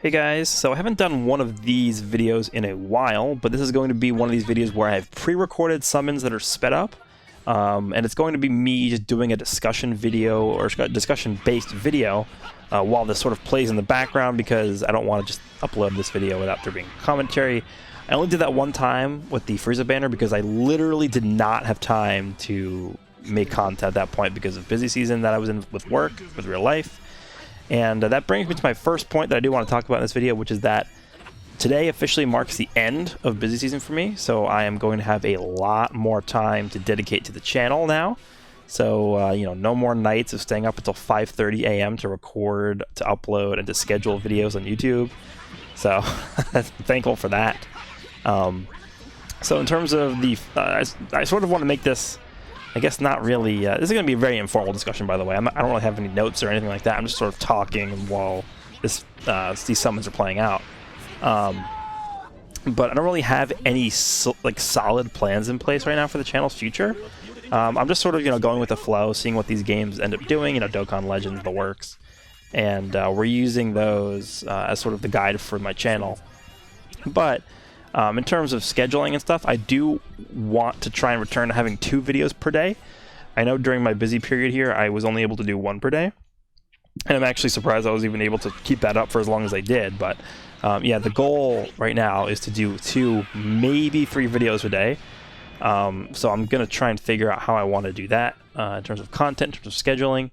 Hey guys, so I haven't done one of these videos in a while, but this is going to be one of these videos where I have pre-recorded summons that are sped up, and it's going to be me just doing a discussion video or discussion-based video while this sort of plays in the background because I don't want to just upload this video without there being commentary. I only did that one time with the Frieza banner because I literally did not have time to make content at that point because of busy season that I was in with work, with real life. And that brings me to my first point that I do want to talk about in this video, which is that today officially marks the end of busy season for me, so I am going to have a lot more time to dedicate to the channel now. So, you know, no more nights of staying up until 5:30 a.m. to record, to upload, and to schedule videos on YouTube. So, I'm thankful for that. So in terms of the... I sort of want to make this... I guess not really. This is going to be a very informal discussion, by the way. I don't really have any notes or anything like that. I'm just sort of talking while these summons are playing out. But I don't really have any solid plans in place right now for the channel's future. I'm just sort of going with the flow, seeing what these games end up doing. Dokkan Legends, the works, and we're using those as sort of the guide for my channel. But in terms of scheduling and stuff, I do want to try and return to having 2 videos per day. I know during my busy period here, I was only able to do 1 per day. And I'm actually surprised I was even able to keep that up for as long as I did. But yeah, the goal right now is to do 2, maybe 3 videos a day. So I'm going to try and figure out how I want to do that in terms of content, in terms of scheduling.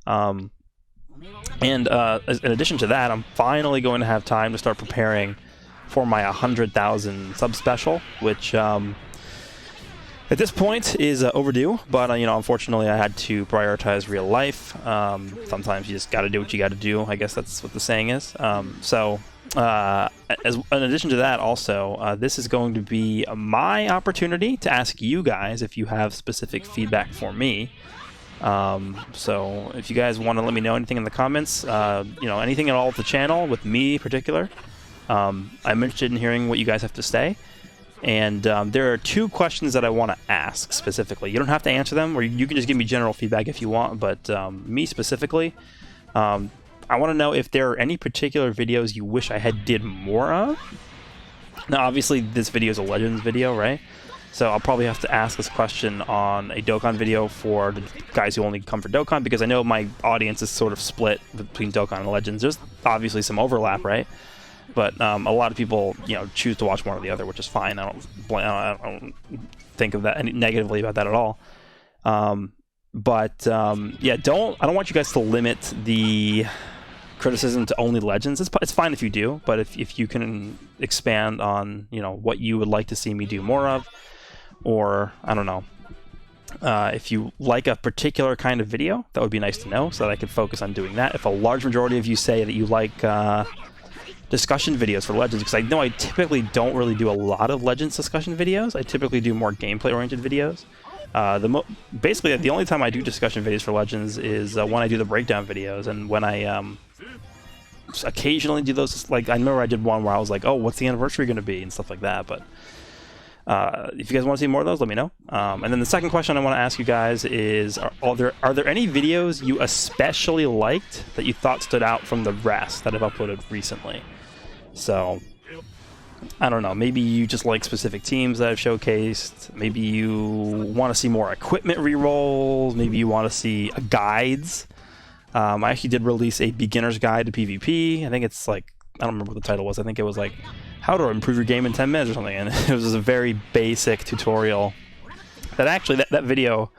And in addition to that, I'm finally going to have time to start preparing for my 100,000 sub special, which at this point is overdue, but unfortunately I had to prioritize real life. Sometimes you just got to do what you got to do. I guess that's what the saying is. So in addition to that, also this is going to be my opportunity to ask you guys if you have specific feedback for me. So if you guys want to let me know anything in the comments, anything at all with the channel, with me in particular. I'm interested in hearing what you guys have to say, and there are 2 questions that I want to ask specifically. You don't have to answer them, or you can just give me general feedback if you want, but me specifically, I want to know if there are any particular videos you wish I had did more of. Now obviously this video is a Legends video, right? So I'll probably have to ask this question on a Dokkan video for the guys who only come for Dokkan, because I know my audience is sort of split between Dokkan and Legends. There's obviously some overlap, right? But a lot of people, choose to watch one or the other, which is fine. I don't think of that any negatively about that at all. Yeah, I don't want you guys to limit the criticism to only Legends. It's fine if you do, but if you can expand on what you would like to see me do more of, or I don't know, if you like a particular kind of video, that would be nice to know, so that I could focus on doing that. If a large majority of you say that you like discussion videos for Legends, because I know I typically don't really do a lot of Legends discussion videos. I typically do more gameplay-oriented videos. Basically, the only time I do discussion videos for Legends is when I do the breakdown videos, and when I occasionally do those. Like, I remember I did one where I was like, "Oh, what's the anniversary going to be?" and stuff like that. But if you guys want to see more of those, let me know. And then the second question I want to ask you guys is: Are there any videos you especially liked that you thought stood out from the rest that I've uploaded recently? So, I don't know, maybe you just like specific teams that I've showcased, maybe you want to see more equipment rerolls, maybe you want to see guides. I actually did release a beginner's guide to PvP. I think it's like, I don't remember what the title was, I think it was like, how to improve your game in 10 minutes or something, and it was a very basic tutorial that actually, that video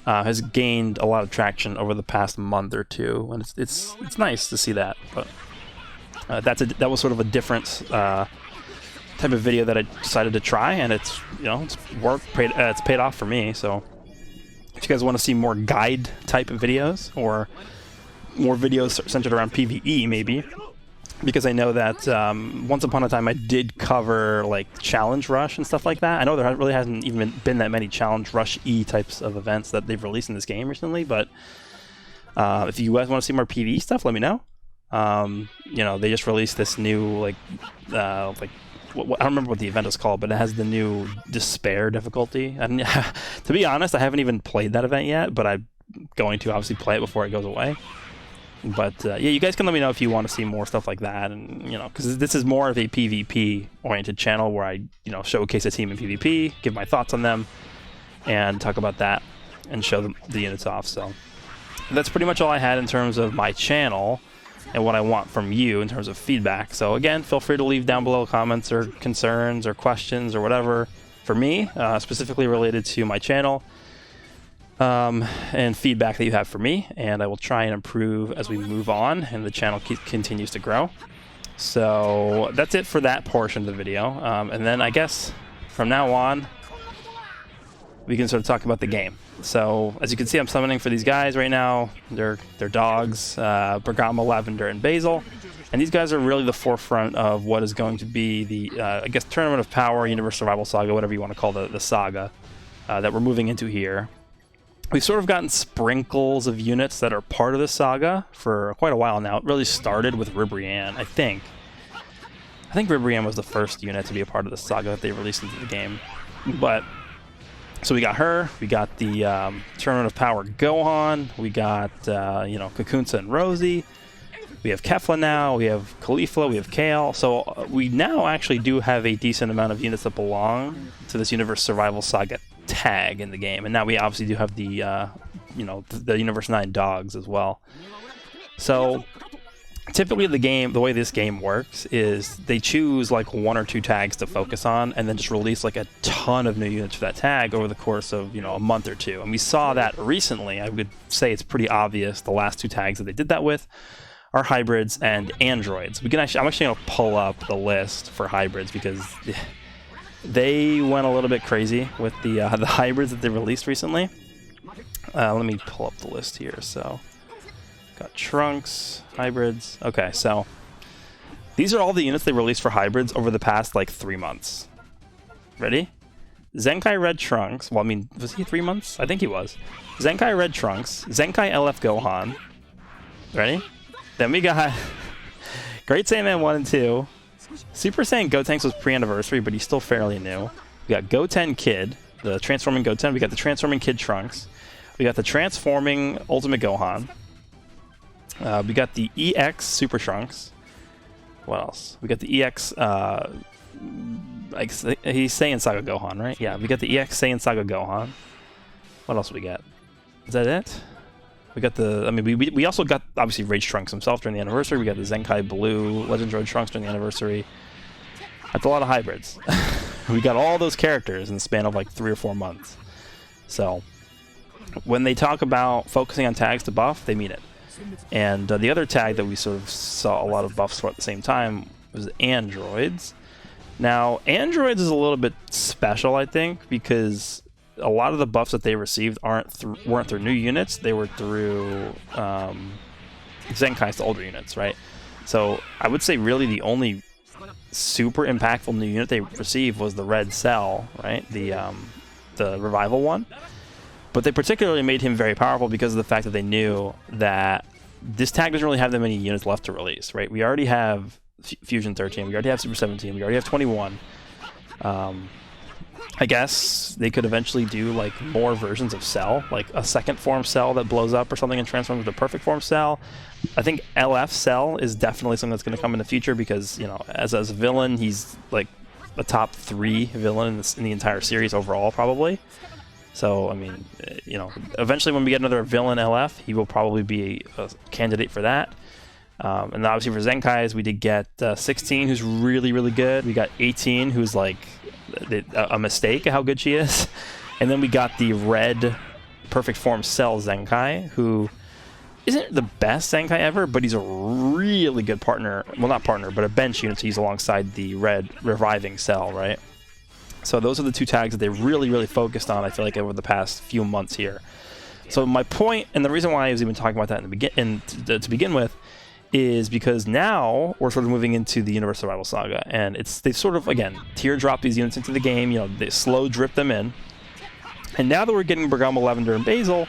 has gained a lot of traction over the past month or 2, and it's nice to see that. But that was sort of a different type of video that I decided to try, and it's worked. It's paid off for me. So if you guys want to see more guide type of videos, or more videos centered around PvE, maybe, because I know that once upon a time I did cover like Challenge Rush and stuff like that. I know there really hasn't even been that many Challenge Rush-y types of events that they've released in this game recently, but if you guys want to see more PvE stuff, let me know. They just released this new I don't remember what the event is called, but it has the new Despair difficulty. And to be honest, I haven't even played that event yet, but I'm going to obviously play it before it goes away. But yeah, you guys can let me know if you want to see more stuff like that, and you know, because this is more of a PvP oriented channel where I, you know, showcase a team in PvP, give my thoughts on them, and talk about that, and show them the units off. So that's pretty much all I had in terms of my channel and what I want from you in terms of feedback. So again, feel free to leave down below comments or concerns or questions or whatever for me, specifically related to my channel. And feedback that you have for me, and I will try and improve as we move on and the channel continues to grow. So that's it for that portion of the video, and then I guess from now on we can sort of talk about the game. So as you can see, I'm summoning for these guys right now. They're dogs, Bergamo, Lavender, and Basil, and these guys are really the forefront of what is going to be the I guess Tournament of Power, Universe Survival Saga, whatever you want to call the saga that we're moving into here. We've sort of gotten sprinkles of units that are part of the saga for quite a while now. It really started with Ribrianne, I think. I think Ribrianne was the first unit to be a part of the saga that they released into the game. But, so we got her, we got the Tournament of Power Gohan, we got, you know, Kakunsa and Rosie, we have Kefla now, we have Caulifla, we have Kale. So we now actually do have a decent amount of units that belong to this Universe Survival Saga tag in the game, and now we obviously do have the you know, the Universe 9 dogs as well. So typically the way this game works is they choose like 1 or 2 tags to focus on, and then just release like a ton of new units for that tag over the course of, you know, a month or two. And we saw that recently. I would say it's pretty obvious the last 2 tags that they did that with are hybrids and androids. We can actually, I'm actually going to pull up the list for hybrids because they went a little bit crazy with the hybrids that they released recently. Let me pull up the list here. So, got Trunks, hybrids. Okay, so these are all the units they released for hybrids over the past like 3 months. Ready? Zenkai Red Trunks. Well, I mean, was he 3 months? I think he was. Zenkai Red Trunks, Zenkai LF Gohan. Ready? Then we got Great Saiyaman 1 and 2. Super Saiyan Gotenks was pre-anniversary, but he's still fairly new. We got Goten Kid, the Transforming Goten. We got the Transforming Kid Trunks. We got the Transforming Ultimate Gohan. We got the EX Super Trunks. What else? We got the EX... he's Saiyan Saga Gohan, right? Yeah, we got the EX Saiyan Saga Gohan. What else we got? Is that it? We got the, I mean, we also got, obviously, Rage Trunks himself during the anniversary. We got the Zenkai Blue Legend Droid Trunks during the anniversary. That's a lot of hybrids. We got all those characters in the span of like 3 or 4 months. So, when they talk about focusing on tags to buff, they mean it. And the other tag that we sort of saw a lot of buffs for at the same time was androids. Now, androids is a little bit special, I think, because a lot of the buffs that they received weren't through new units. They were through Zenkai's, the older units, right? So I would say really the only super impactful new unit they received was the Red Cell, right? The revival one. But they particularly made him very powerful because of the fact that they knew that this tag doesn't really have that many units left to release, right? We already have Fusion 13, we already have Super 17, we already have 21. I guess they could eventually do like more versions of Cell, like a second form Cell that blows up or something and transforms to perfect form Cell. I think LF Cell is definitely something that's going to come in the future because, you know, as a villain, he's like a top 3 villain in the entire series overall, probably. So, I mean, you know, eventually when we get another villain LF, he will probably be a candidate for that. And obviously for Zenkai's, we did get 16, who's really, really good. We got 18, who's like a mistake at how good she is. And then we got the red perfect form Cell Zenkai, who isn't the best Zenkai ever, but he's a really good partner. Well, not partner, but a bench unit to use alongside the red reviving Cell, right? So those are the 2 tags that they really, really focused on, I feel like, over the past few months here. So my point, and the reason why I was even talking about that to begin with, is because now we're sort of moving into the Universe Survival Saga, and they've sort of, again, teardrop these units into the game, you know, they slow drip them in. And now that we're getting Bergamo, Lavender, and Basil,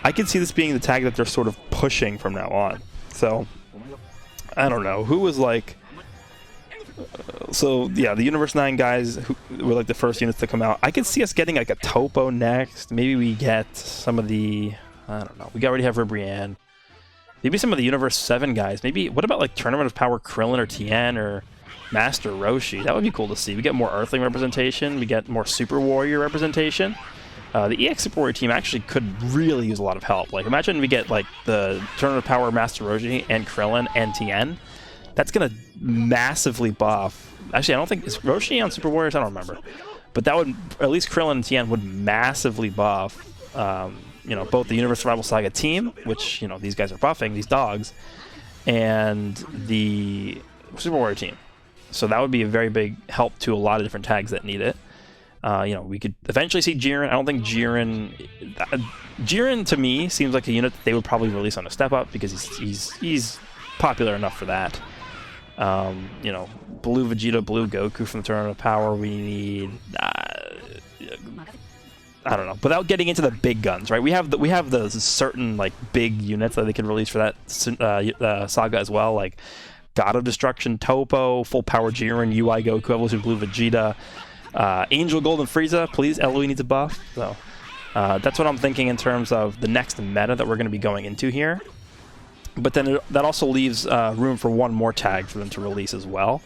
I can see this being the tag that they're sort of pushing from now on. So, I don't know, who was like... So, yeah, the Universe 9 guys who were like the first units to come out. I could see us getting like a Topo next. Maybe we get some of the... I don't know. We already have Ribrianne. Maybe some of the Universe 7 guys. Maybe, what about like Tournament of Power Krillin or Tien or Master Roshi? That would be cool to see. We get more Earthling representation. We get more Super Warrior representation. The EX Super Warrior team actually could really use a lot of help. Like, imagine we get like the Tournament of Power Master Roshi and Krillin and Tien. That's going to massively buff. Actually, I don't think... Is Roshi on Super Warriors? I don't remember. But that would... At least Krillin and Tien would massively buff... you know, both the Universe Survival Saga team, which, you know, these guys are buffing, these dogs, and the Super Warrior team. So that would be a very big help to a lot of different tags that need it. You know, we could eventually see Jiren. I don't think Jiren... Jiren, to me, seems like a unit that they would probably release on a step-up, because he's popular enough for that. You know, Blue Vegeta, Blue Goku from the Tournament of Power. We need... I don't know. Without getting into the big guns, right? We have the certain like big units that they can release for that saga as well, like God of Destruction, Topo, Full Power Jiren, UI Goku, Evolution Blue Vegeta, Angel Golden Frieza. Please, LOE needs a buff. So that's what I'm thinking in terms of the next meta that we're going to be going into here. But then that also leaves room for one more tag for them to release as well,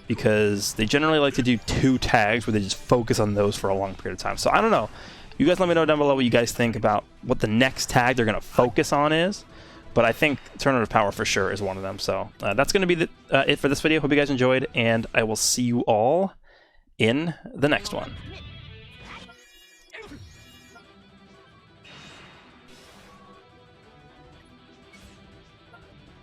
because they generally like to do 2 tags where they just focus on those for a long period of time. So I don't know. You guys let me know down below what you guys think about what the next tag they're going to focus on is. But I think Tournament of Power for sure is one of them. So that's going to be it for this video. Hope you guys enjoyed, and I will see you all in the next one.